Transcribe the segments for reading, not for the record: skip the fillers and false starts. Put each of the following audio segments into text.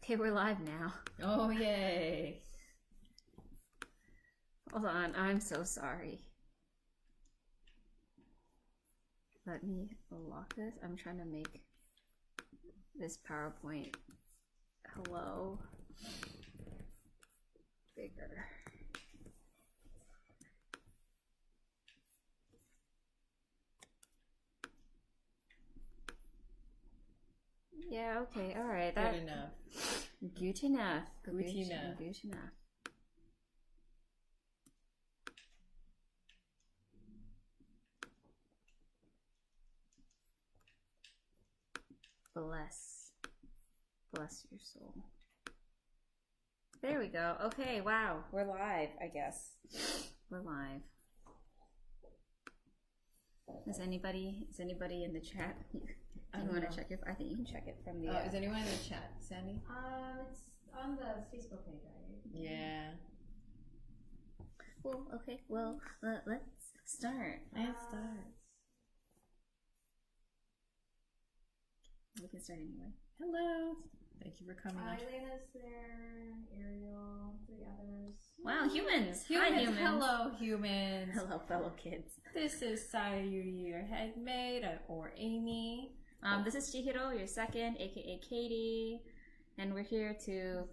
Okay, we're live now. Oh, yay. Hold on, I'm so sorry. Let me lock this. I'm trying to make this PowerPoint hello bigger. Yeah, okay, all right. Good enough. Good enough. Good enough. Good enough. Bless your soul. There we go. Okay, wow. We're live, I guess. We're live. Is anybody in the chat? You want to check it? I think you can check it from the. Is anyone in the chat, Sandy? It's on the Facebook page, right? Yeah. Well, okay. Well, let's start. Let's start. We can start anyway. Hello. Thank you for coming on. Elena's there, Ariel, the others. Wow, humans. Hi, humans. Hello, humans. Hello, fellow kids. This is Sayuri, your head maid, or Amy. This is Chihiro, your second, aka Katie, and we're here to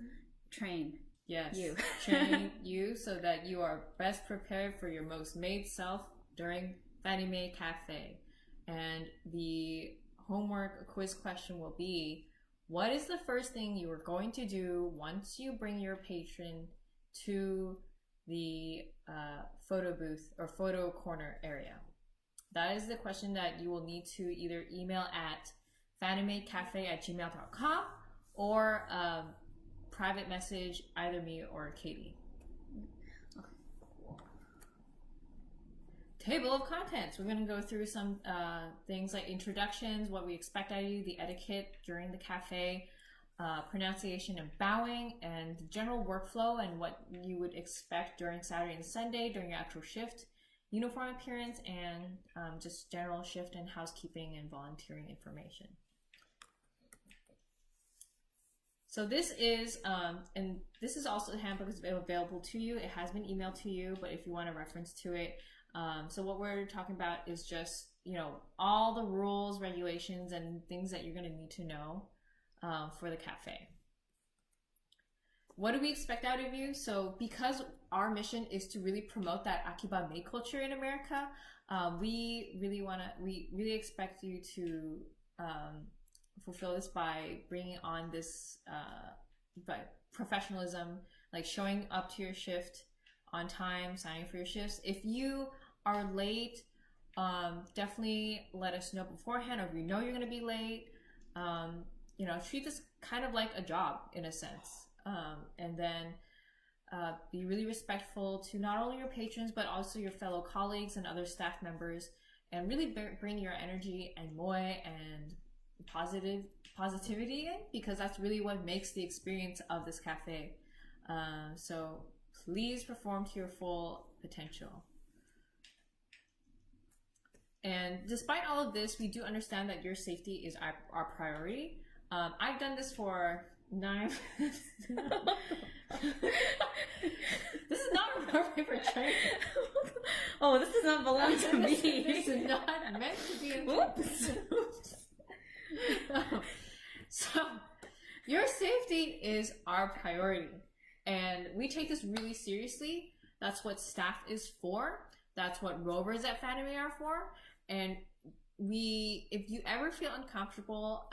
train. Yes. You. Train you so that you are best prepared for your most maid self during Fanimaid Cafe. And the homework quiz question will be, what is the first thing you are going to do once you bring your patron to the photo booth or photo corner area? That is the question that you will need to either email at fanimaidcafe@gmail.com or private message either me or Katie. Okay. Table of contents. We're going to go through some things like introductions, what we expect out of you, the etiquette during the cafe, pronunciation and bowing, and the general workflow and what you would expect during Saturday and Sunday during your actual shift, uniform appearance, and just general shift and housekeeping and volunteering information. So this is, and this is also the handbook is available to you. It has been emailed to you, but if you want a reference to it, so what we're talking about is just, all the rules, regulations, and things that you're going to need to know for the cafe. What do we expect out of you? So because our mission is to really promote that Akiba maid culture in America, we really expect you to fulfill this by bringing on this by professionalism, like showing up to your shift on time, signing for your shifts. If you are late, definitely let us know beforehand, or if you know you're going to be late. Treat this kind of like a job in a sense, and then be really respectful to not only your patrons but also your fellow colleagues and other staff members, and really bring your energy and moe and positivity in, because that's really what makes the experience of this cafe. So please perform to your full potential. And despite all of this, we do understand that your safety is our priority. I've done this for 9 months. This is not appropriate for training. Oh, this does not belong to me. This is not meant to be a Oops. So, your safety is our priority, and we take this really seriously. That's what staff is for. That's what rovers at Fanimaid are for. And if you ever feel uncomfortable,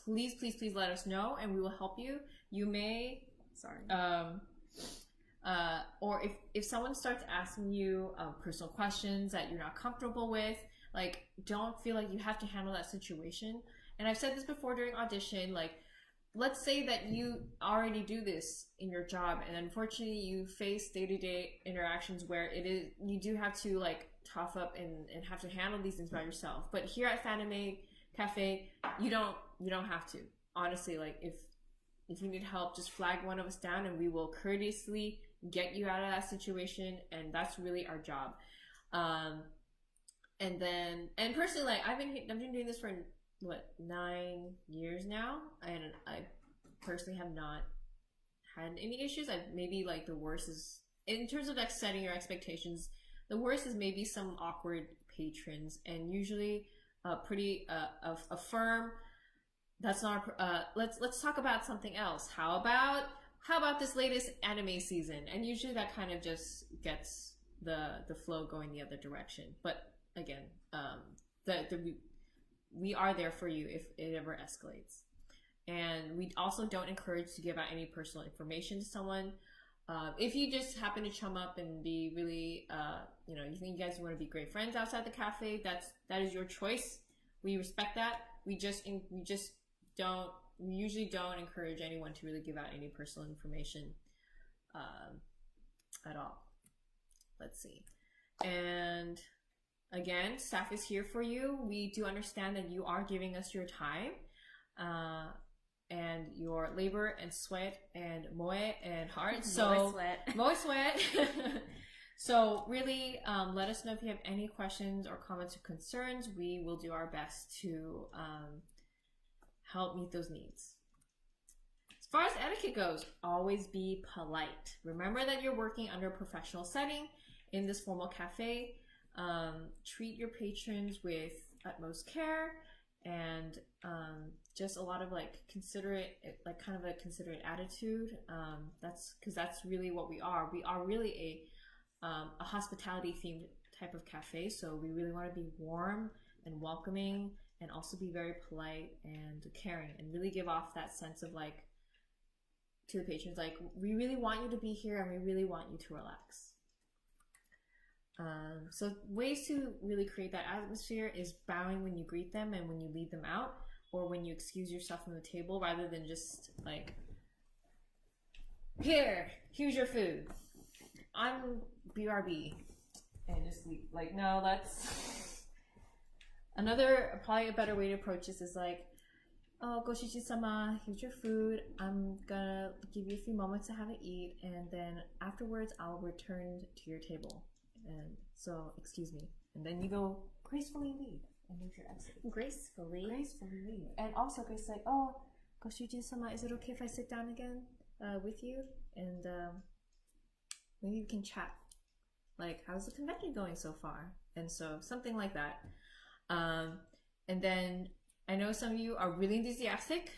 please let us know, and we will help you. You may, or if someone starts asking you personal questions that you're not comfortable with, like, don't feel like you have to handle that situation. And I've said this before during audition, like, let's say that you already do this in your job, and unfortunately you face day-to-day interactions where you do have to, like, tough up and have to handle these things by yourself. But here at Fanimaid Cafe, you don't have to. Honestly, like, if you need help, just flag one of us down and we will courteously get you out of that situation, and that's really our job. And personally, like, I've been doing this for 9 years now, and I personally have not had any issues. Maybe like the worst is in terms of like setting your expectations. The worst is maybe some awkward patrons, and usually pretty a firm. That's not. Let's talk about something else. How about this latest anime season? And usually that kind of just gets the flow going the other direction. But again, we are there for you if it ever escalates. And we also don't encourage to give out any personal information to someone. If you just happen to chum up and be really, you think you guys want to be great friends outside the cafe, that is your choice. We respect that. We usually don't encourage anyone to really give out any personal information at all. Let's see. And again, staff is here for you. We do understand that you are giving us your time. And your labor and sweat and moe and heart. So moe sweat. So really, let us know if you have any questions or comments or concerns. We will do our best to help meet those needs. As far as etiquette goes, always be polite. Remember that you're working under a professional setting in this formal cafe. Treat your patrons with utmost care. And just a lot of like considerate, like kind of a considerate attitude. That's really what we are. We are really a hospitality themed type of cafe. So we really want to be warm and welcoming, and also be very polite and caring, and really give off that sense of like to the patrons, like we really want you to be here and we really want you to relax. So ways to really create that atmosphere is bowing when you greet them and when you lead them out, or when you excuse yourself from the table, rather than just like, here's your food, I'm BRB, and just leave. Like, no, that's another, probably a better way to approach this is like, oh, Goshiji-sama, here's your food, I'm gonna give you a few moments to have it eat, and then afterwards I'll return to your table. And so, excuse me. And then you go gracefully leave and make your exit. Gracefully leave. And also, Grace like, oh, Goshujin-sama, is it okay if I sit down again with you? And maybe we can chat. Like, how's the convention going so far? And so, something like that. And then, I know some of you are really enthusiastic.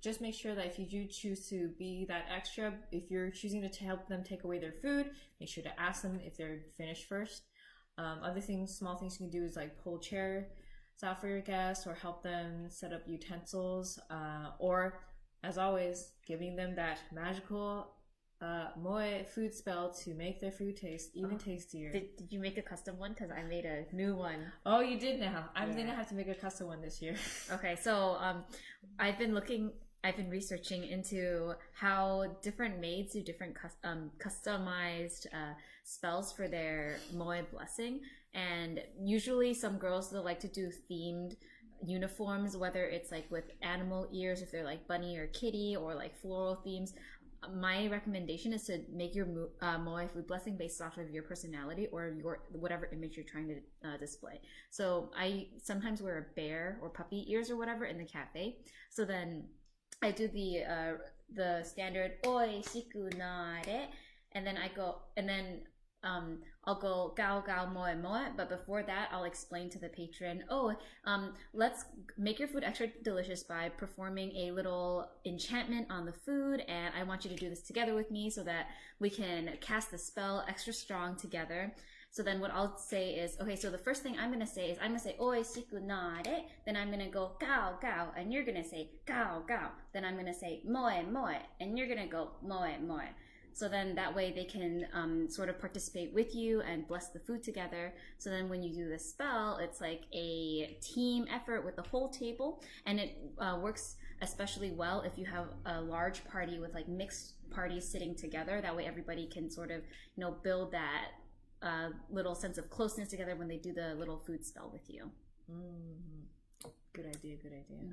Just make sure that if you do choose to be that extra, if you're choosing to help them take away their food, make sure to ask them if they're finished first. Other things, small things you can do is like pull chairs out for your guests, or help them set up utensils, or as always, giving them that magical moe food spell to make their food taste even tastier. Did you make a custom one? Because I made a new one. Oh, you did now. I'm gonna have to make a custom one this year. Okay, so I've been researching into how different maids do different customized spells for their moe blessing, and usually some girls, they like to do themed uniforms, whether it's like with animal ears, if they're like bunny or kitty, or like floral themes. My recommendation is to make your moe food blessing based off of your personality or your whatever image you're trying to display. So I sometimes wear a bear or puppy ears or whatever in the cafe. So then I do the standard oi shiku nare, and then I'll go gao gao moe moe, but before that I'll explain to the patron, let's make your food extra delicious by performing a little enchantment on the food, and I want you to do this together with me so that we can cast the spell extra strong together. So then what I'll say is, okay, so the first thing I'm going to say is, I'm going to say oi shiku nare, then I'm going to go gao gao, and you're going to say gao gao, then I'm going to say moe moe, and you're going to go moe moe. So then that way they can sort of participate with you and bless the food together. So then when you do the spell, it's like a team effort with the whole table. And it works especially well if you have a large party with like mixed parties sitting together. That way everybody can sort of, build that little sense of closeness together when they do the little food spell with you. Mm-hmm. Good idea.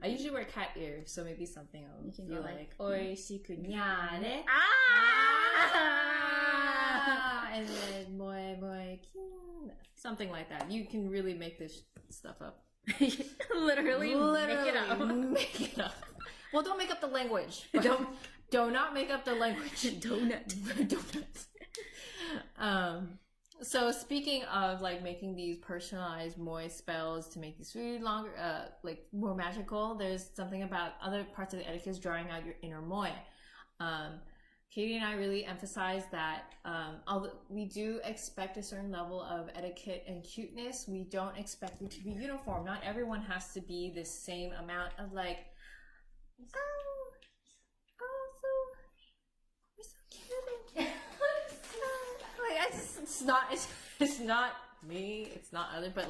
I usually wear cat ears, so maybe something else. You can go like oi shiku nyare. And then moe moe kin. Something like that. You can really make this stuff up. Literally make it up. Well, don't make up the language. Do not make up the language. Donut. So speaking of like making these personalized moe spells to make these food longer, like more magical, there's something about other parts of the etiquette is drawing out your inner moe. Katie and I really emphasize that although we do expect a certain level of etiquette and cuteness, we don't expect it to be uniform. Not everyone has to be the same amount of like, it's not me, it's not other, but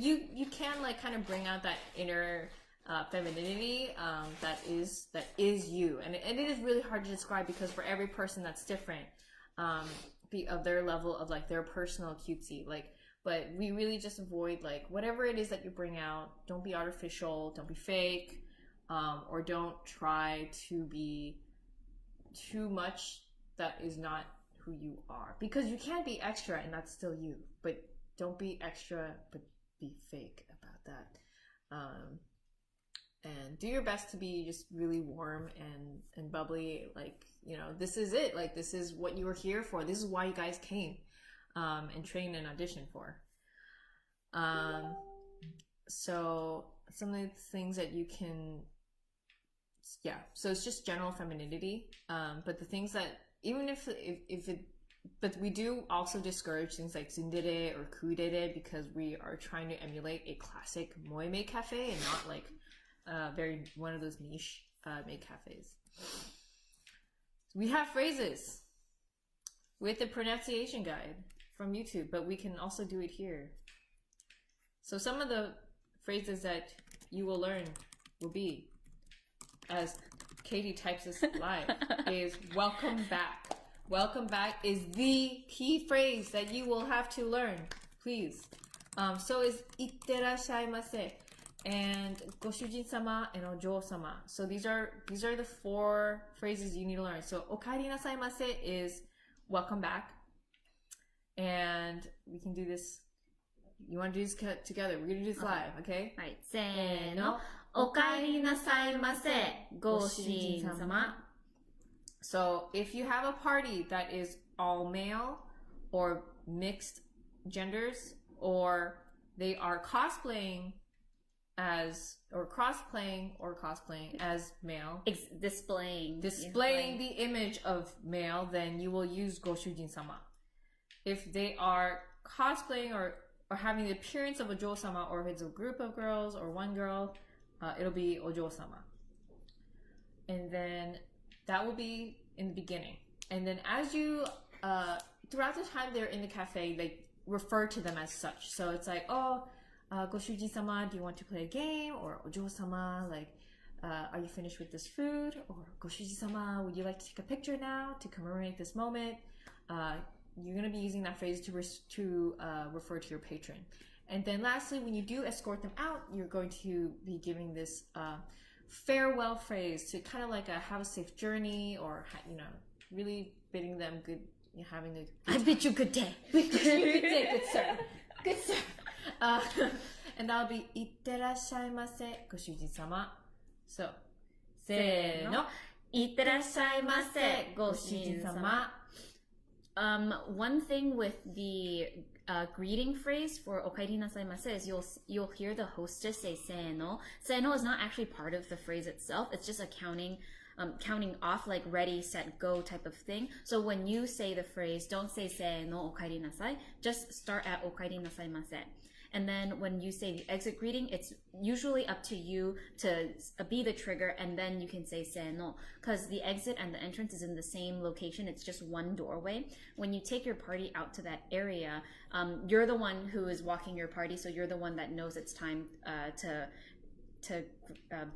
you can like kind of bring out that inner femininity that is you, and it is really hard to describe because for every person that's different of their level of like their personal cutesy, like, but we really just avoid like whatever it is that you bring out. Don't be artificial, don't be fake, or don't try to be too much that is not who you are, because you can be extra and that's still you, but don't be extra but be fake about that. And do your best to be just really warm and bubbly, like, you know, this is it, like this is what you were here for, this is why you guys came and trained and auditioned for. So some of the things that you can, so it's just general femininity, but the things that even if it, but we do also discourage things like tsundere or kudere because we are trying to emulate a classic moe cafe and not like very one of those niche maid cafes. We have phrases with the pronunciation guide from YouTube, but we can also do it here. So some of the phrases that you will learn will be, as Katie types this live, is welcome back. Welcome back is the key phrase that you will have to learn, please. So is itterashaimase and goshujin-sama and ojo-sama. So these are the 4 phrases you need to learn. So okaeri nasaimase is welcome back, and we can do this. You want to do this together? We're gonna do this live, okay? Right. せーの。おかえりなさいませ。ご主人様。So if you have a party that is all male or mixed genders, or they are cosplaying as male, displaying the image of male, then you will use goshujin-sama. If they are cosplaying or having the appearance of a jo-sama, or if it's a group of girls or one girl, it'll be ojo-sama. And then that will be in the beginning. And then as you, throughout the time they're in the cafe, like, refer to them as such. So it's like, goshujin-sama, do you want to play a game? Or ojo-sama, like, are you finished with this food? Or goshujin-sama, would you like to take a picture now to commemorate this moment? You're going to be using that phrase to refer to your patron. And then lastly, when you do escort them out, you're going to be giving this farewell phrase to kind of like have a safe journey, or, you know, really bidding them good, having a good I bid you good day. Good day, good sir. Good sir. And that'll be itterashaimase goshujin-sama. So, せーの。いってらっしゃいませ。ご主人様。One thing with the greeting phrase for okaeri nasaimase is you'll hear the hostess say "seno." "Seno" is not actually part of the phrase itself. It's just a counting off, like ready, set, go type of thing. So when you say the phrase, don't say "seno okaeri nasai." Just start at okaeri nasaimase. And then when you say the exit greeting, it's usually up to you to be the trigger, and then you can say "seno," because the exit and the entrance is in the same location. It's just one doorway. When you take your party out to that area, you're the one who is walking your party, so you're the one that knows it's time to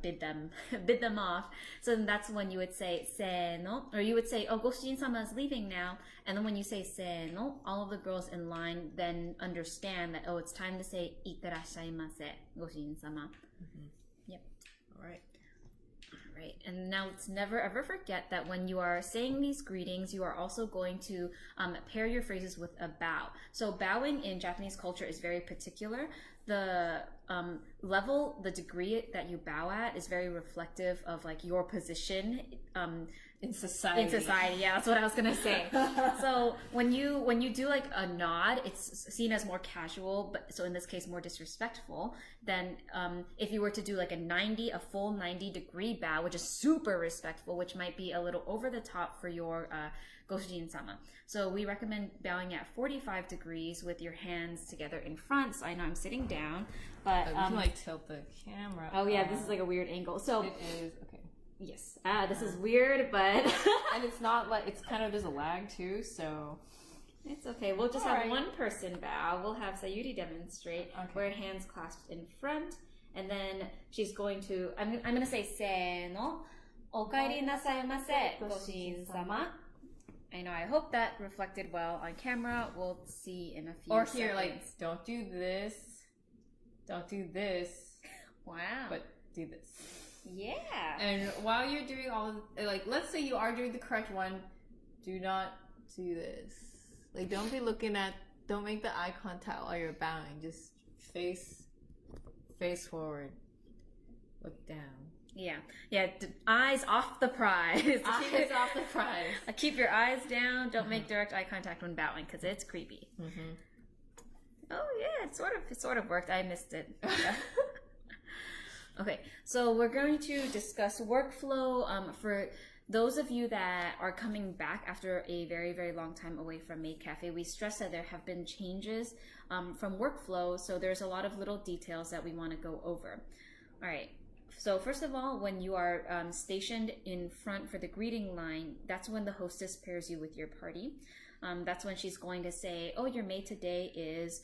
bid them off. So then that's when you would say "seno," or you would say, "Oh, goshujin-sama is leaving now." And then when you say "seno," all of the girls in line then understand that, oh, it's time to say "itterashaimase, goshujin-sama." Mm-hmm. Yep. All right. Right. And now let's never ever forget that when you are saying these greetings, you are also going to pair your phrases with a bow. So bowing in Japanese culture is very particular. the level, the degree that you bow at is very reflective of like your position in society. In society, yeah, that's what I was gonna say. So when you do like a nod, it's seen as more casual, but so in this case more disrespectful than if you were to do like a full 90-degree bow, which is super respectful, which might be a little over the top for your Goshin-sama. So we recommend bowing at 45 degrees with your hands together in front. So I know I'm sitting down, but we can like tilt the camera. Oh yeah, this is like a weird angle. So it is okay. Yes. This is weird, but and it's not like it's kind of there's a lag too, so it's okay. We'll just have one person bow. We'll have Sayuri demonstrate where hands clasped in front, and then she's going to. I'm gonna say "se no, okaeri nasaimasu, Goshin-sama." I know. I hope that reflected well on camera. We'll see in a few. Or seconds. here, like, don't do this, don't do this. Wow. But do this. Yeah. And while you're doing all like, let's say you are doing the correct one, do not do this. Like, don't make the eye contact while you're bowing. Just face forward. Look down. Yeah. Eyes off the prize. Eyes off the prize. Keep your eyes down. Don't make direct eye contact when bowing because it's creepy. Mm-hmm. Oh yeah, it sort of worked. I missed it. Okay, so we're going to discuss workflow for those of you that are coming back after a very, very long time away from Maid Cafe. We stress that there have been changes from workflow, so there's a lot of little details that we want to go over. All right, so first of all, when you are stationed in front for the greeting line, that's when the hostess pairs you with your party. That's when she's going to say, oh, your maid today is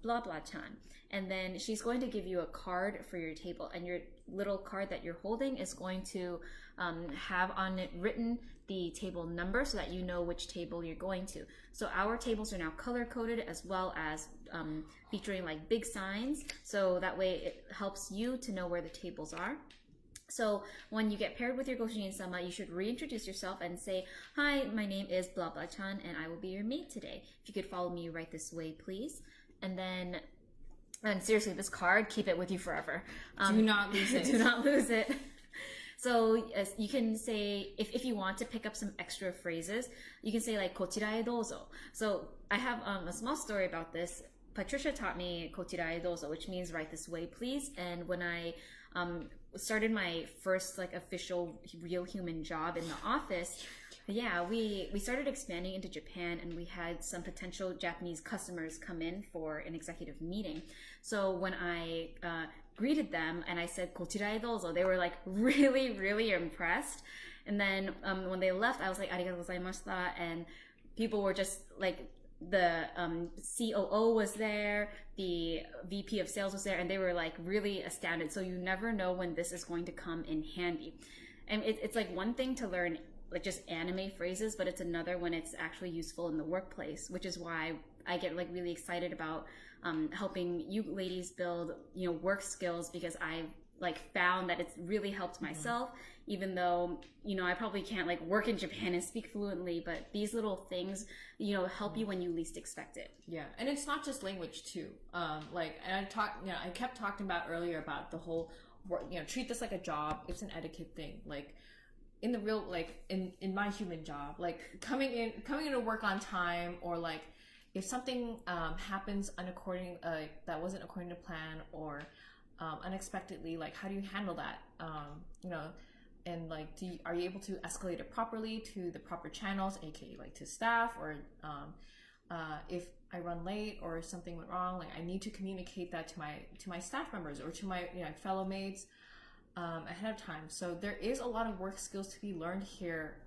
blah blah chan, and then she's going to give you a card for your table, and your little card that you're holding is going to have on it written the table number so that you know which table you're going to. So our tables are now color coded as well as featuring like big signs, so that way it helps you to know where the tables are. So when you get paired with your Goshin-sama, you should reintroduce yourself and say, hi, my name is blah blah chan and I will be your maid today. If you could follow me right this way, please. And seriously, this card, keep it with you forever. Do not lose it. Do not lose it. So you can say, if you want to pick up some extra phrases, you can say like, kochira e dozo. So I have a small story about this. Patricia taught me kochira e dozo, which means right this way, please. And when I started my first like official real human job in the office, yeah, we started expanding into Japan, and we had some potential Japanese customers come in for an executive meeting. So when I greeted them and I said "kochira e dozo," they were like really, really impressed. And then when they left, I was like "arigatou gozaimashita," and people were just like, the COO was there, the VP of sales was there, and they were like really astounded. So you never know when this is going to come in handy. And it's like one thing to learn like just anime phrases, but it's another when it's actually useful in the workplace, which is why I get like really excited about helping you ladies build, you know, work skills, because I've like found that it's really helped myself, even though, you know, I probably can't like work in Japan and speak fluently, but these little things, you know, help you when you least expect it. Yeah, and it's not just language too. Like, and I kept talking about earlier about the whole, you know, treat this like a job. It's an etiquette thing. Like, in the real, like in my human job, like coming in to work on time, or like if something happens that wasn't according to plan, or unexpectedly, like how do you handle that? You know, and like are you able to escalate it properly to the proper channels, aka like to staff, or if I run late or something went wrong, like I need to communicate that to my staff members or to my, you know, fellow maids ahead of time. So there is a lot of work skills to be learned here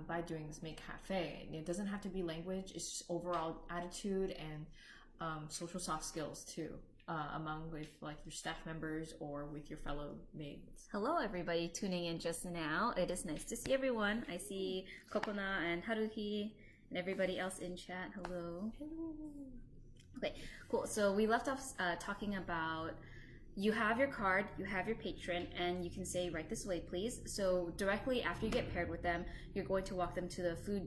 by doing this Maid Cafe. And it doesn't have to be language; it's just overall attitude and social soft skills too, among with like your staff members or with your fellow maids. Hello, everybody tuning in just now. It is nice to see everyone. I see Kokona and Haruhi and everybody else in chat. Hello. Okay, cool. So we left off talking about, you have your card, you have your patron, and you can say, right this way, please. So directly after you get paired with them, you're going to walk them to the food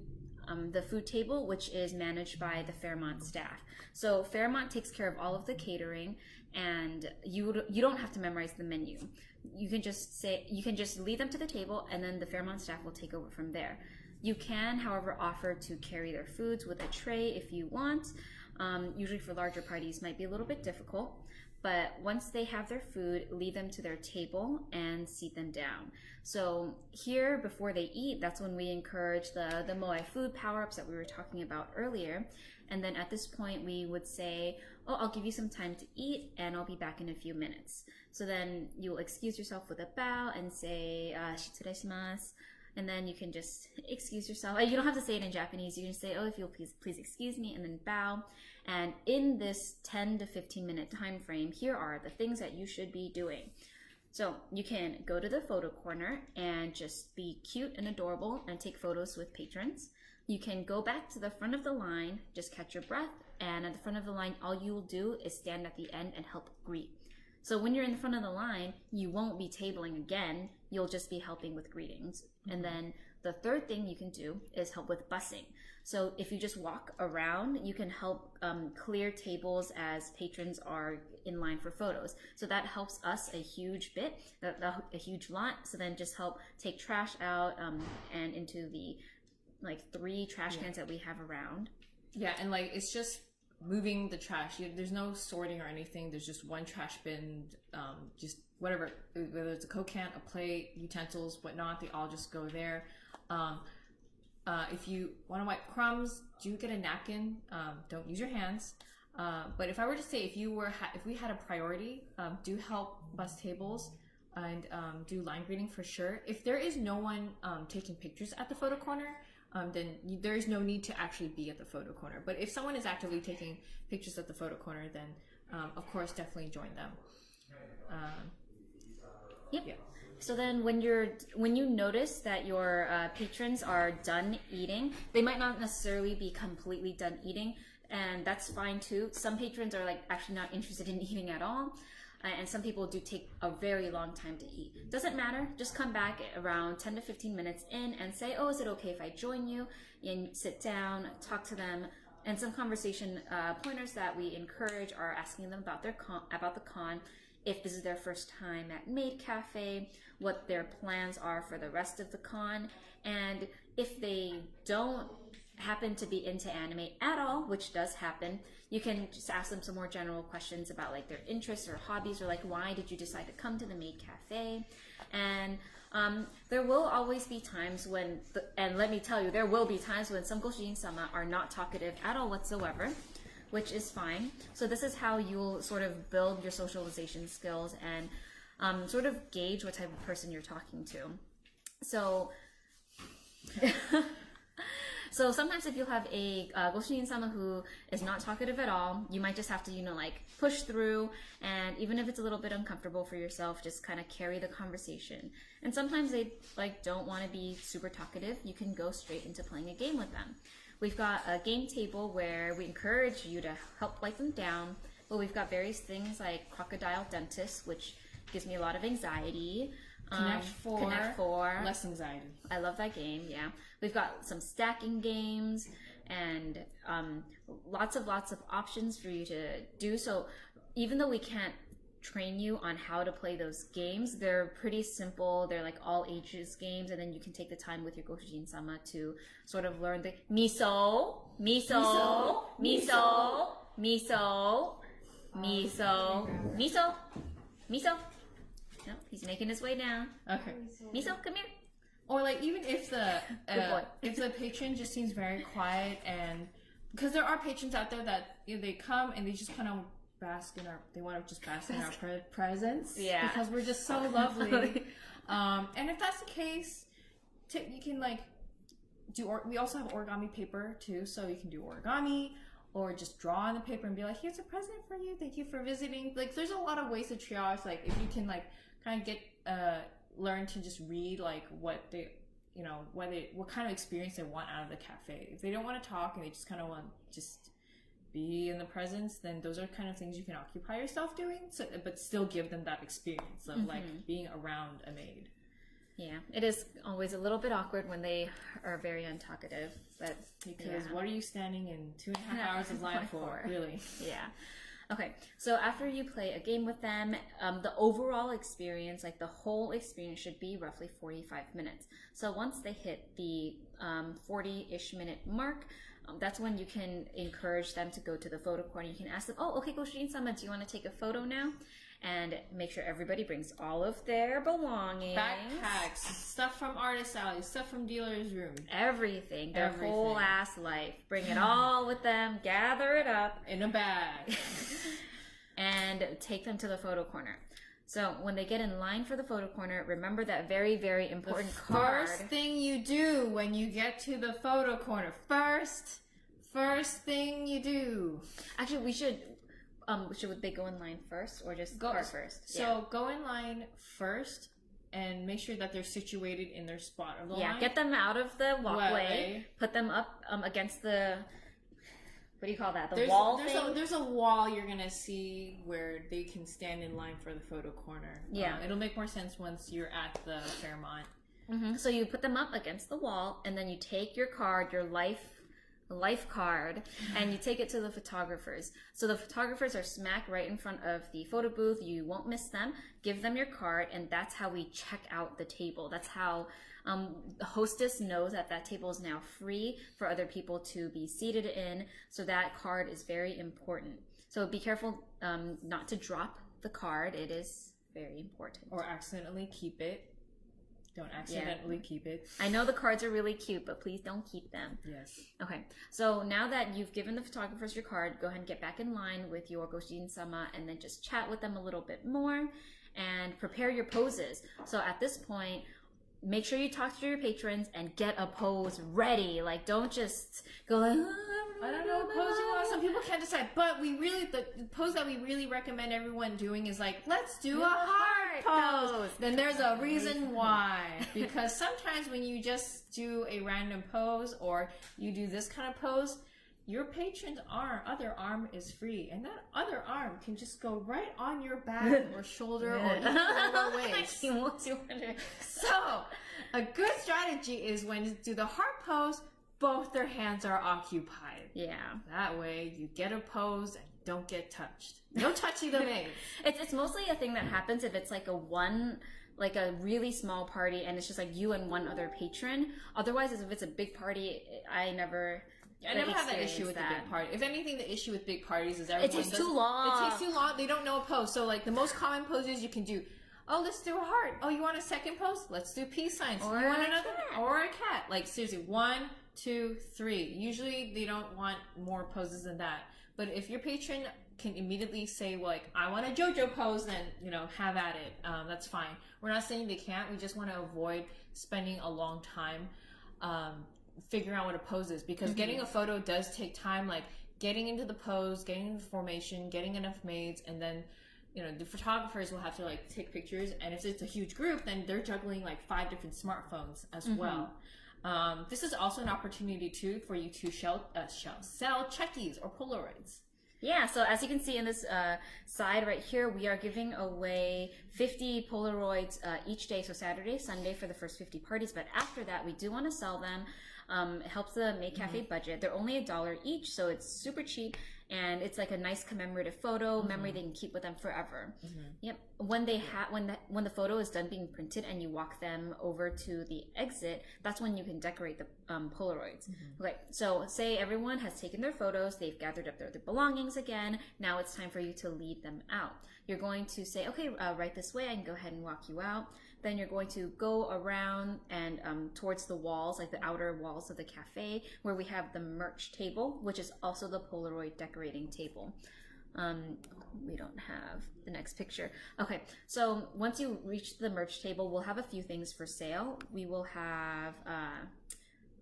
the food table, which is managed by the Fairmont staff. So Fairmont takes care of all of the catering, and you don't have to memorize the menu. You can just lead them to the table, and then the Fairmont staff will take over from there. You can, however, offer to carry their foods with a tray if you want. Usually for larger parties might be a little bit difficult, but once they have their food, lead them to their table and seat them down. So here, before they eat, that's when we encourage the moai food power-ups that we were talking about earlier. And then at this point, we would say, oh, I'll give you some time to eat, and I'll be back in a few minutes. So then you'll excuse yourself with a bow and say, "Shitsuresimasu." And then you can just excuse yourself. You don't have to say it in Japanese. You can say, oh, if you'll please excuse me, and then bow. And in this 10 to 15 minute time frame, here are the things that you should be doing. So you can go to the photo corner and just be cute and adorable and take photos with patrons. You can go back to the front of the line, just catch your breath, and at the front of the line, all you will do is stand at the end and help greet. So when you're in the front of the line, you won't be tabling again. You'll just be helping with greetings. Mm-hmm. And then the third thing you can do is help with busing. So if you just walk around, you can help clear tables as patrons are in line for photos. So that helps us a huge bit, a huge lot. So then just help take trash out and into the 3 trash cans that we have around. Yeah, and it's just moving the trash. There's no sorting or anything. There's just one trash bin, just whatever, whether it's a Coke can, a plate, utensils, whatnot, they all just go there. If you want to wipe crumbs, do get a napkin. Don't use your hands. But if I were to say, if we had a priority, do help bus tables and do line greeting for sure. If there is no one taking pictures at the photo corner, then there is no need to actually be at the photo corner. But if someone is actively taking pictures at the photo corner, then of course definitely join them. Yep. Yeah. So then when you notice that your patrons are done eating, they might not necessarily be completely done eating, and that's fine too. Some patrons are actually not interested in eating at all. And some people do take a very long time to eat. Doesn't matter. Just come back around 10 to 15 minutes in and say, oh, is it okay if I join you? And sit down, talk to them. And some conversation pointers that we encourage are asking them about about the con, if this is their first time at Maid Cafe, what their plans are for the rest of the con. And if they don't happen to be into anime at all, which does happen, you can just ask them some more general questions about their interests or hobbies, or why did you decide to come to the Maid Cafe. And there will always be times when, and let me tell you, there will be times when some Goshujin-sama are not talkative at all whatsoever, which is fine. So this is how you'll sort of build your socialization skills and sort of gauge what type of person you're talking to. So So sometimes if you have a Goshujin-sama who is not talkative at all, you might just have to, push through, and even if it's a little bit uncomfortable for yourself, just kind of carry the conversation. And sometimes they don't want to be super talkative. You can go straight into playing a game with them. We've got a game table where we encourage you to help wipe them down, but we've got various things like Crocodile Dentist, which gives me a lot of anxiety. Connect 4. Less anxiety. I love that game, yeah. We've got some stacking games and lots of options for you to do. So even though we can't train you on how to play those games, they're pretty simple. They're all ages games, and then you can take the to with your Goshujin-sama to sort of learn the miso. No, he's making his way down. Okay. Miso, come here. Or even if the patron just seems very quiet, and because there are patrons out there that they come and they just kind of bask in our presence. Yeah. Because we're just so lovely. And if that's the case, you can we also have origami paper too, so you can do origami or just draw on the paper and be like, here's a present for you. Thank you for visiting. There's a lot of ways to triage. If you can kind of get learn to just read what they what kind of experience they want out of the cafe. If they don't want to talk and they just kind of want just be in the presence, then those are kind of things you can occupy yourself doing, but still give them that experience of being around a maid. Yeah, it is always a little bit awkward when they are very untalkative, but Because what are you standing in 2.5 hours of line for? Really? Yeah. Okay, so after you play a game with them, the overall experience, like the whole experience, should be roughly 45 minutes. So once they hit the 40-ish minute mark, that's when you can encourage them to go to the photo corner. You can ask them, oh, okay, Goshin-sama, do you want to take a photo now? And make sure everybody brings all of their belongings. Backpacks, stuff from artist alley, stuff from dealer's room. Everything. Their whole ass life. Bring it all with them. Gather it up. In a bag. And take them to the photo corner. So when they get in line for the photo corner, remember that very, very important card. First thing you do when you get to the photo corner. First thing you do. Actually, we should they go in line first or just go first? So go in line first and make sure that they're situated in their spot of the line. Yeah, get them out of the walkway. Put them up against the, what do you call that? Wall thing? There's a wall you're going to see where they can stand in line for the photo corner. Yeah. It'll make more sense once you're at the Fairmont. Mm-hmm. So you put them up against the wall and then you take your card, your life card, and you take it to the photographers. So the photographers are smack right in front of the photo booth. You won't miss them. Give them your card, and that's how we check out the table. That's how the hostess knows that that table is now free for other people to be seated in. So that card is very important. So be careful not to drop the card. It is very important. Or accidentally keep it. Don't accidentally keep it. I know the cards are really cute, but please don't keep them. Yes. Okay. So now that you've given the photographers your card, go ahead and get back in line with your Goshin-sama and then just chat with them a little bit more and prepare your poses. So at this point, make sure you talk to your patrons and get a pose ready. Like, don't just go like, I don't know what pose you want. Some people can't decide. But the pose that we really recommend everyone doing is like, let's do a heart pose. Then there's a reason why. Because sometimes when you just do a random pose or you do this kind of pose, your patron's other arm is free. And that other arm can just go right on your back or shoulder or even your waist. So a good strategy is when you do the heart pose, both their hands are occupied. Yeah. That way you get a pose and don't get touched. No touchy the maids. It's mostly a thing that happens if it's like a really small party and it's just like you and one other patron. Otherwise, if it's a big party, I never have that issue with the big party. If anything, the issue with big parties is everyone it takes too long. It takes too long. They don't know a pose. So like the most common poses you can do. Oh, let's do a heart. Oh, you want a second pose? Let's do peace signs. Or you want a another? cat. Or a cat. Like seriously, 1, 2, 3. Usually they don't want more poses than that. But if your patron can immediately say like, I want a JoJo pose, then have at it. That's fine. We're not saying they can't. We just want to avoid spending a long time figuring out what a pose is, because getting a photo does take time. Like getting into the pose, getting into the formation, getting enough maids, and then the photographers will have to like take pictures, and if it's a huge group, then they're juggling like 5 different smartphones as well. This is also an opportunity too for you to sell checkies or Polaroids. Yeah, so as you can see in this side right here, we are giving away 50 Polaroids each day, so Saturday, Sunday for the first 50 parties, but after that, we do want to sell them. It helps the Maid Cafe budget. They're only $1 each, so it's super cheap, and it's like a nice commemorative photo memory they can keep with them forever. Yep. When they when the photo is done being printed and you walk them over to the exit, that's when you can decorate the Polaroids. Okay, so say everyone has taken their photos, they've gathered up their belongings again. Now it's time for you to lead them out. You're going to say, okay, right this way. I can go ahead and walk you out. Then you're going to go around and towards the walls, like the outer walls of the cafe, where we have the merch table, which is also the Polaroid decorating table. We don't have the next picture. Okay, so once you reach the merch table, we'll have a few things for sale. We will have,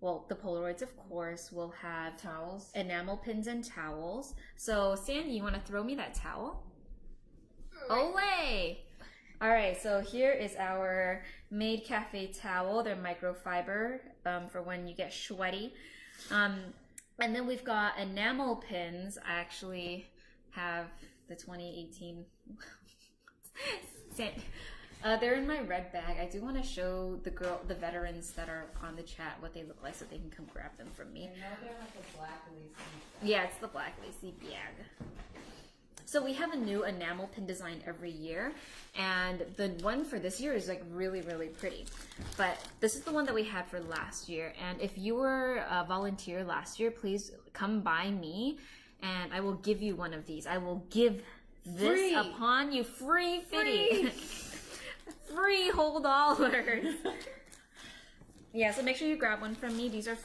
the Polaroids, of course. We'll have towels, enamel pins, and towels. So, Sandy, you want to throw me that towel? Olay! All right, so here is our Maid Cafe towel. They're microfiber for when you get sweaty. And then we've got enamel pins. I actually have the 2018. They're in my red bag. I do want to show the veterans that are on the chat what they look like so they can come grab them from me. I know they're like a black lacy. Yeah, it's the black lacy bag. So we have a new enamel pin design every year, and the one for this year is like really, really pretty. But this is the one that we had for last year, and if you were a volunteer last year, please come by me, and I will give you one of these. I will give this Free. upon you, free fitty, free whole dollars. Yeah, so make sure you grab one from me. These are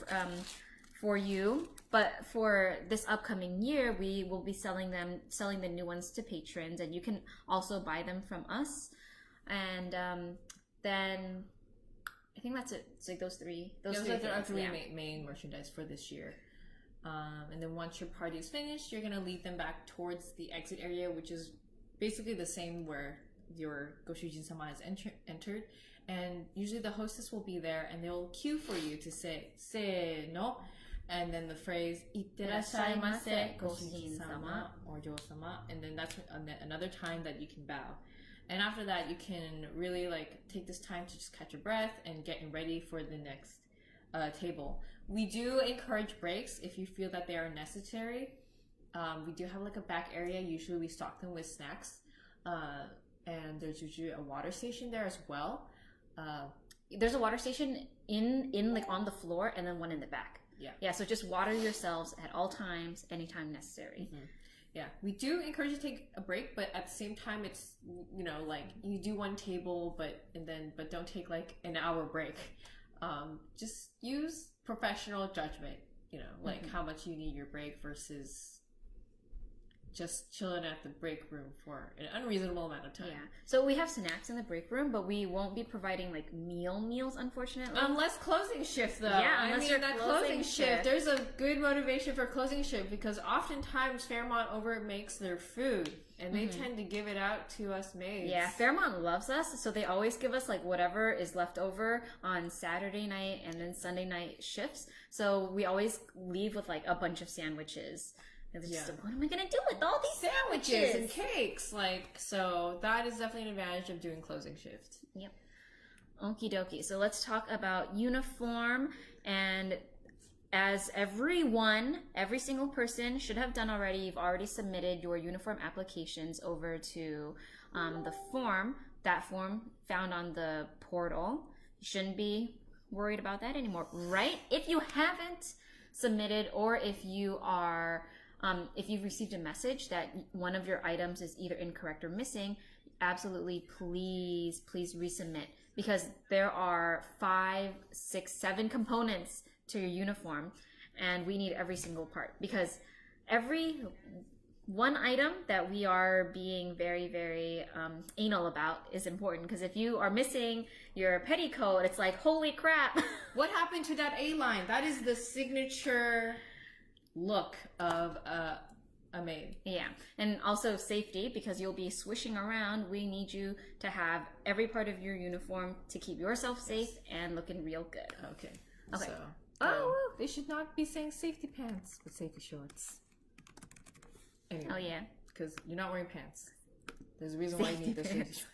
for you. But for this upcoming year, we will be selling the new ones to patrons, and you can also buy them from us. And then I think that's it. It's like those three. Those are things, our three yeah. main merchandise for this year. And then once your party is finished, you're gonna lead them back towards the exit area, which is basically the same where your Goshujin-sama is entered. And usually the hostess will be there, and they'll cue for you to say "se no." And then the phrase "itterashaimase Goshujin-sama" or "jo-sama," and then that's another time that you can bow. And after that, you can really like take this time to just catch your breath and get ready for the next table. We do encourage breaks if you feel that they are necessary. We do have like a back area. Usually, we stock them with snacks, and there's usually a water station there as well. There's a water station in like on the floor, and then one in the back. Yeah, so just water yourselves at all times, anytime necessary. Mm-hmm. Yeah, we do encourage you to take a break, but at the same time, it's, you know, like you do one table, but don't take like an hour break. Just use professional judgment, you know, like how much you need your break versus just chilling at the break room for an unreasonable amount of time. Yeah. So we have snacks in the break room, but we won't be providing like meals, unfortunately. Unless closing shift, though. Yeah, I unless mean, you're that closing closing shift. shift, there's a good motivation for closing shift because oftentimes Fairmont overmakes their food and they tend to give it out to us maids. Yeah, Fairmont loves us, so they always give us like whatever is left over on Saturday night and then Sunday night shifts. So we always leave with like a bunch of sandwiches. And it's just like, what am I gonna do with all these Sandwiches and cakes, like, so that is definitely an advantage of doing closing shift. Yep. Okie dokie. So let's talk about uniform, and as every single person should have done already, you've already submitted your uniform applications over to the form, that form found on the portal. You shouldn't be worried about that anymore, right? If you haven't submitted, or if you are if you've received a message that one of your items is either incorrect or missing, absolutely please resubmit, because there are 5, 6, 7 components to your uniform, and we need every single part, because every one item that we are being very, very anal about is important, because if you are missing your petticoat, it's like, holy crap. What happened to that A-line? That is the signature look of a maid. Yeah, and also safety, because you'll be swishing around. We need you to have every part of your uniform to keep yourself safe and looking real good. Okay. So, they should not be saying safety pants, but safety shorts. Anyway, oh yeah, because you're not wearing pants. There's a reason why you need those safety shorts.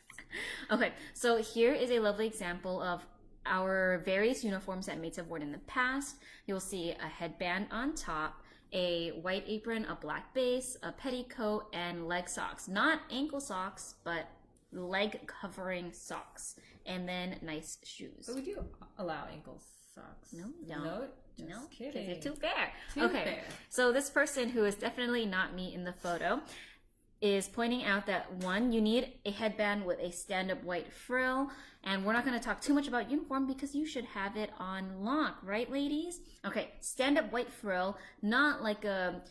Okay, so here is a lovely example of our various uniforms that maids have worn in the past. You'll see a headband on top, a white apron, a black base, a petticoat, and leg socks. Not ankle socks, but leg covering socks. And then nice shoes. But we do allow ankle socks. No, we don't. No, just No, kidding. because you're too fair. Too fair. So this person, who is definitely not me in the photo, is pointing out that, one, you need a headband with a stand-up white frill, and we're not going to talk too much about uniform because you should have it on lock, right, ladies? Okay, stand-up white frill, not like a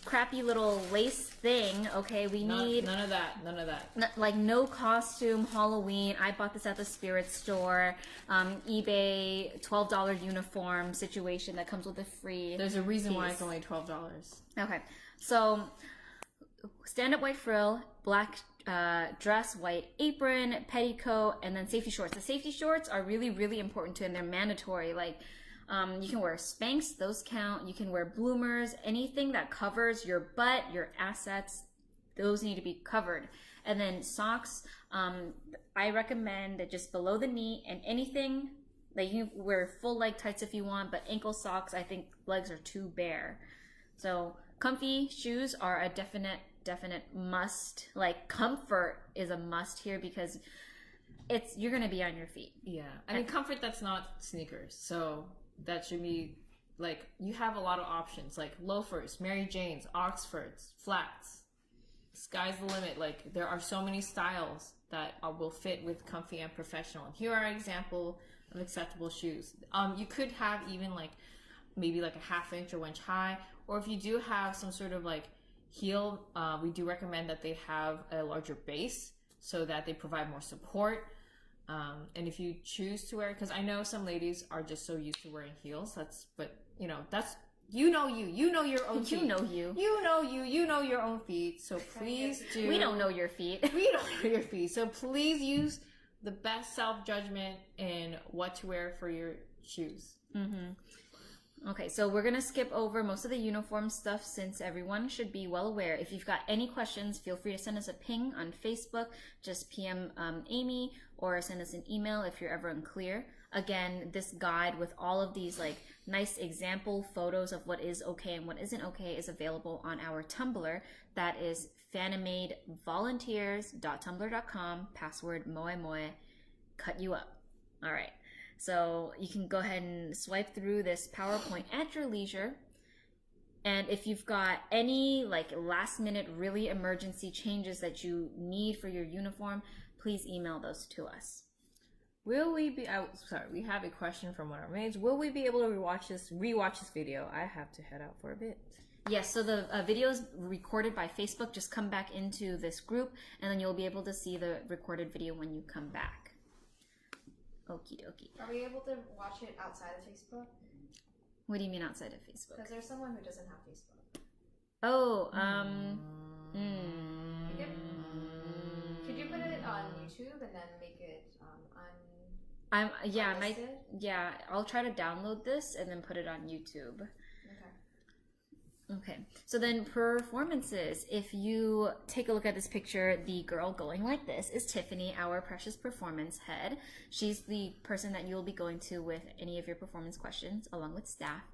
crappy little lace thing, okay? We need... None of that. Like no costume, Halloween. I bought this at the spirit store. eBay, $12 uniform situation that comes with a free... There's a reason why piece. it's only $12. Okay, so... stand-up white frill, black dress, white apron, petticoat, and then safety shorts. The safety shorts are really, really important too, and they're mandatory. Like, you can wear Spanx, those count. You can wear bloomers, anything that covers your butt, your assets. those need to be covered. And then socks, I recommend that just below the knee, and anything, like you can wear full leg tights if you want, but ankle socks, I think legs are too bare. So comfy shoes are a definite must. Like comfort is a must here because you're gonna be on your feet. Yeah, I mean comfort, that's not sneakers, so that should be like, you have a lot of options like loafers, Mary Janes, Oxfords, flats. Sky's the limit. Like there are so many styles that will fit with comfy and professional. And here are an example of acceptable shoes. You could have even like maybe like a half inch or 1 inch high, or if you do have some sort of like heel, we do recommend that they have a larger base so that they provide more support. And if you choose to wear, because I know some ladies are just so used to wearing heels, but you know you know your own feet. You know you. You know your own feet. So please do. We don't know your feet. We don't know your feet. So please use the best self-judgment in what to wear for your shoes. Okay, so we're going to skip over most of the uniform stuff since everyone should be well aware. If you've got any questions, feel free to send us a ping on Facebook. Just PM Amy, or send us an email if you're ever unclear. Again, this guide with all of these like nice example photos of what is okay and what isn't okay is available on our Tumblr. That is fanimaidvolunteers.tumblr.com, password moe moe, cut you up. All right. So you can go ahead and swipe through this PowerPoint at your leisure. And if you've got any like last minute really emergency changes that you need for your uniform, please email those to us. Will we be we have a question from one of our maids. Will we be able to rewatch this video? I have to head out for a bit. Yes, so the video is recorded by Facebook. Just come back into this group and then you'll be able to see the recorded video when you come back. Okie dokie. Are we able to watch it outside of Facebook? What do you mean outside of Facebook? Because there's someone who doesn't have Facebook. Oh, Could you put it on YouTube and then make it I'll try to download this and then put it on YouTube. Okay, so then performances. If you take a look at this picture, the girl going like this is Tiffany, our precious performance head. She's the person that you'll be going to with any of your performance questions, along with staff.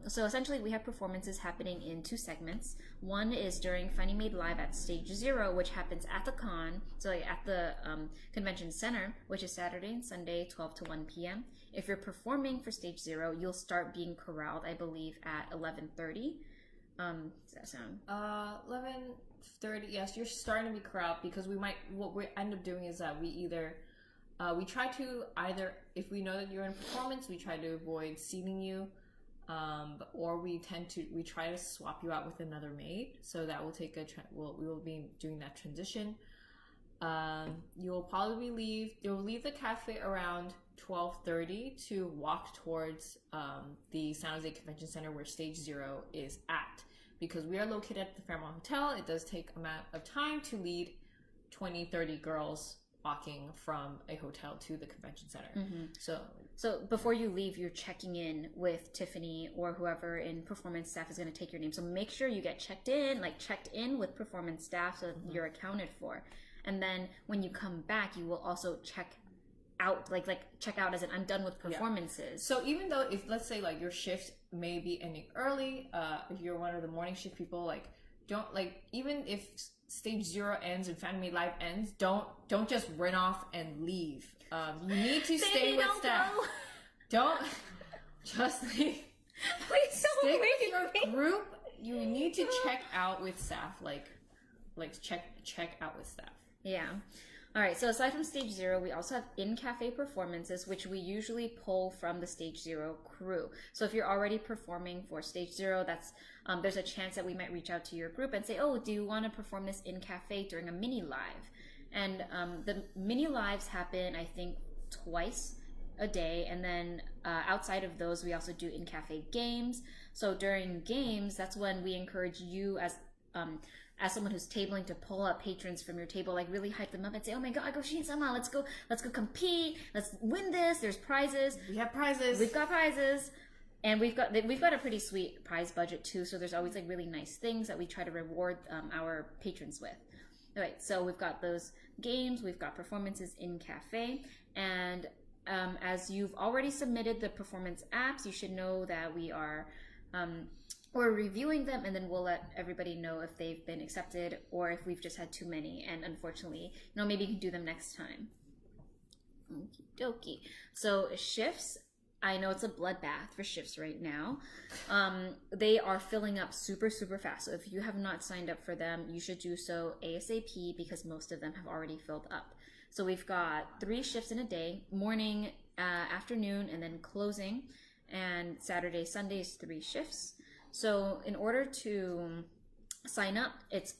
So essentially, we have performances happening in 2 segments. One is during Fanimaid Live at Stage 0, which happens at the con, so like at the convention center, which is Saturday and Sunday, 12 to 1 p.m. If you're performing for Stage 0, you'll start being corralled, I believe, at 11:30. Does that sound? 11:30. Yes, you're starting to be corralled because what we end up doing is that we try to if we know that you're in a performance, we try to avoid seating you. Or we try to swap you out with another maid, so that will take we will be doing that transition. You'll leave the cafe around 12:30 to walk towards the San Jose Convention Center where Stage 0 is at, because we are located at the Fairmont Hotel. It does take amount of time to lead 20-30 girls walking from a hotel to the convention center. So before you leave, you're checking in with Tiffany or whoever in performance staff is going to take your name. So make sure you get checked in with performance staff so that you're accounted for. And then when you come back, you will also check out, check out as in I'm done with performances. Yeah. So even though if let's say like your shift may be ending early, if you're one of the morning shift people, even if Stage 0 ends and Fanimaid Live ends, don't just run off and leave. You need to stay with staff. Don't just leave. Please don't stick leave with your group. You need to check out with staff. Check out with staff. Yeah. All right. So aside from Stage 0, we also have in-cafe performances, which we usually pull from the Stage 0 crew. So if you're already performing for Stage 0, that's there's a chance that we might reach out to your group and say, oh, do you want to perform this in-cafe during a mini live? And the mini lives happen, I think, twice a day. And then outside of those, we also do in-cafe games. So during games, that's when we encourage you as someone who's tabling to pull up patrons from your table, really hype them up and say, oh my god, go Shin-sama, let's go compete, let's win this, there's prizes. We have prizes. We've got prizes. And we've got a pretty sweet prize budget too, so there's always like really nice things that we try to reward our patrons with. All right, so we've got those games, we've got performances in cafe, and as you've already submitted the performance apps, you should know that we're reviewing them, and then we'll let everybody know if they've been accepted or if we've just had too many, and unfortunately, maybe you can do them next time. Okie dokie. So shifts, I know it's a bloodbath for shifts right now. They are filling up super, super fast. So if you have not signed up for them, you should do so ASAP because most of them have already filled up. So we've got 3 shifts in a day, morning, afternoon, and then closing. And Saturday, Sundays, 3 shifts. So in order to sign up, it's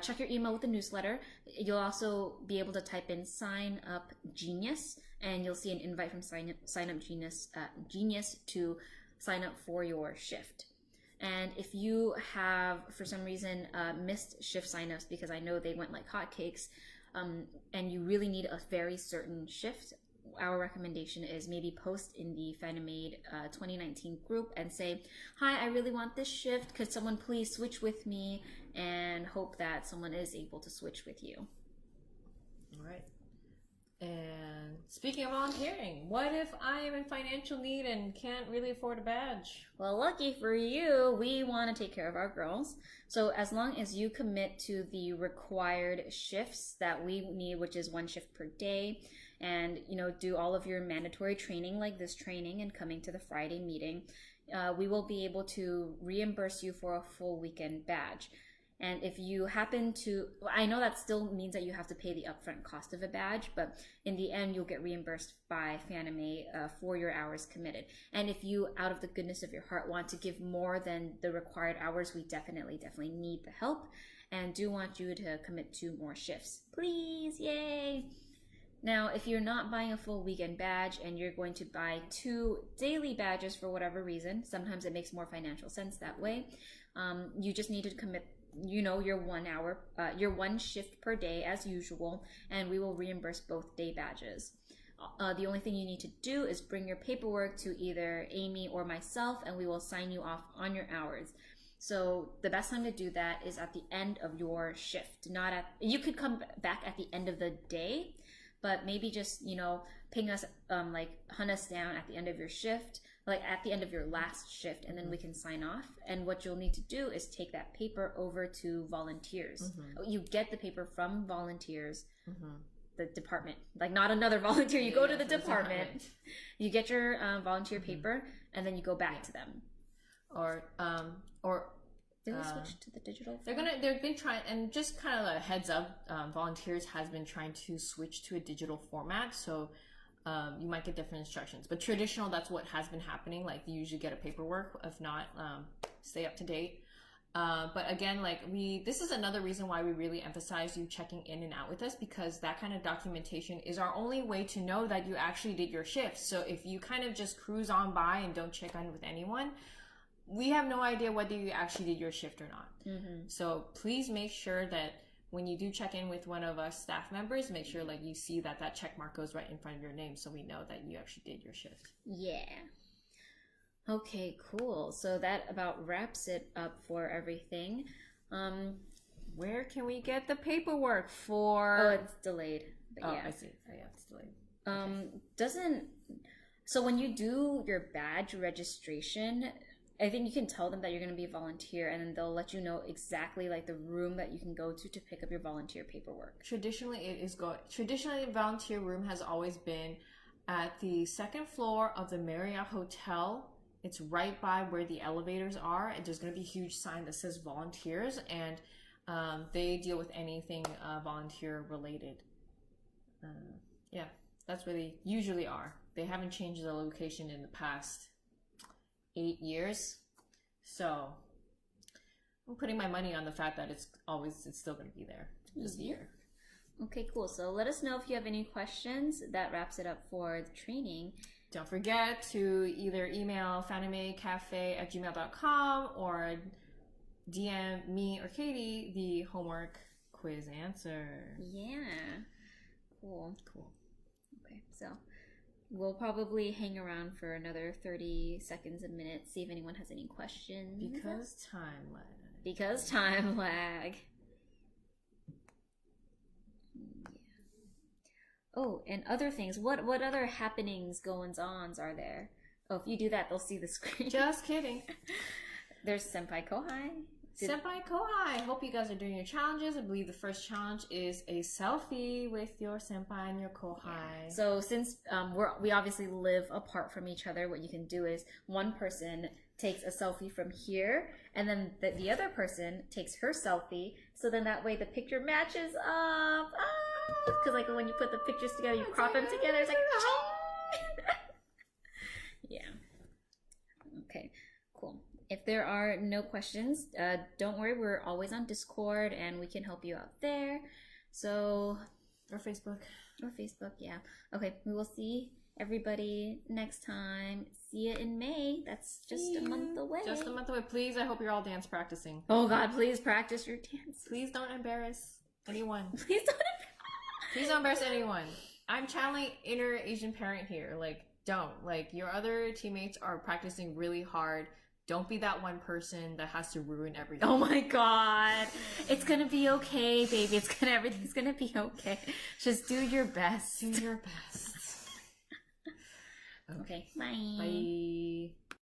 check your email with the newsletter. You'll also be able to type in Sign Up Genius, and you'll see an invite from Sign Up Genius to sign up for your shift. And if you have, for some reason, missed shift signups, because I know they went like hotcakes, and you really need a very certain shift, our recommendation is maybe post in the Fanimaid 2019 group and say, hi, I really want this shift. Could someone please switch with me? And hope that someone is able to switch with you. All right. And speaking of volunteering, what if I am in financial need and can't really afford a badge? Well, lucky for you, we want to take care of our girls. So as long as you commit to the required shifts that we need, which is 1 shift per day, and do all of your mandatory training like this training and coming to the Friday meeting, we will be able to reimburse you for a full weekend badge. And if you happen to, I know that still means that you have to pay the upfront cost of a badge, but in the end, you'll get reimbursed by Fanimaid for your hours committed. And if you, out of the goodness of your heart, want to give more than the required hours, we definitely need the help and do want you to commit to more shifts. Please, yay! Now, if you're not buying a full weekend badge and you're going to buy 2 daily badges for whatever reason, sometimes it makes more financial sense that way, you just need to commit your 1 hour, your 1 shift per day as usual, and we will reimburse both day badges. The only thing you need to do is bring your paperwork to either Amy or myself, and we will sign you off on your hours. So the best time to do that is at the end of your shift, you could come back at the end of the day, but maybe just, ping us, hunt us down at the end of your shift, like at the end of your last shift, and then we can sign off. And what you'll need to do is take that paper over to volunteers. You get the paper from volunteers, the department, like not another volunteer. You go to the department, you get your volunteer paper, and then you go back to them. Or did they switch to the digital form? They've been trying, and just kind of a heads up, volunteers has been trying to switch to a digital format, so you might get different instructions. But traditional, that's what has been happening. Like, you usually get a paperwork. If not, stay up to date. But again, this is another reason why we really emphasize you checking in and out with us, because that kind of documentation is our only way to know that you actually did your shift. So if you kind of just cruise on by and don't check in with anyone, we have no idea whether you actually did your shift or not. So please make sure that when you do check in with one of us staff members, make sure you see that check mark goes right in front of your name, so we know that you actually did your shift. Yeah. Okay, cool. So that about wraps it up for everything. Where can we get the paperwork for? Oh, it's delayed. But yeah. I see. Oh, yeah, it's delayed. So when you do your badge registration, I think you can tell them that you're going to be a volunteer, and then they'll let you know exactly the room that you can go to pick up your volunteer paperwork. Traditionally, the volunteer room has always been at the 2nd floor of the Marriott Hotel. It's right by where the elevators are, and there's going to be a huge sign that says volunteers, and they deal with anything volunteer related. Yeah, that's where they usually are. They haven't changed the location in the past 8 years, so I'm putting my money on the fact that it's still going to be there this year. Okay, cool. So let us know if you have any questions. That wraps it up for the training. Don't forget to either email fanimaidcafe@gmail.com or DM me or Katie the homework quiz answer. Yeah. Cool. Okay, so we'll probably hang around for another 30 seconds, a minute, see if anyone has any questions. Because time lag. Because time lag. Yeah. Oh, and other things. What other happenings, goings-ons are there? Oh, if you do that, they'll see the screen. Just kidding. There's Senpai Kohai. Senpai Kohai, I hope you guys are doing your challenges. I believe the first challenge is a selfie with your senpai and your kohai. So since we obviously live apart from each other, what you can do is one person takes a selfie from here, and then the other person takes her selfie. So then that way the picture matches up. Because like when you put the pictures together, you crop them together. It's like, yeah. Okay. Cool. If there are no questions, don't worry. We're always on Discord, and we can help you out there. So, Or Facebook. Yeah. Okay, we will see everybody next time. See you in May. That's just a month away. Just a month away. Please, I hope you're all dance practicing. Oh God, please practice your dance. Please don't embarrass anyone. Please don't. Please don't embarrass anyone. I'm channeling inner Asian parent here. Like, don't. Like, your other teammates are practicing really hard. Don't be that one person that has to ruin everything. Oh my God. It's gonna be okay, baby. Everything's gonna be okay. Just do your best. Do your best. Okay. Bye. Bye.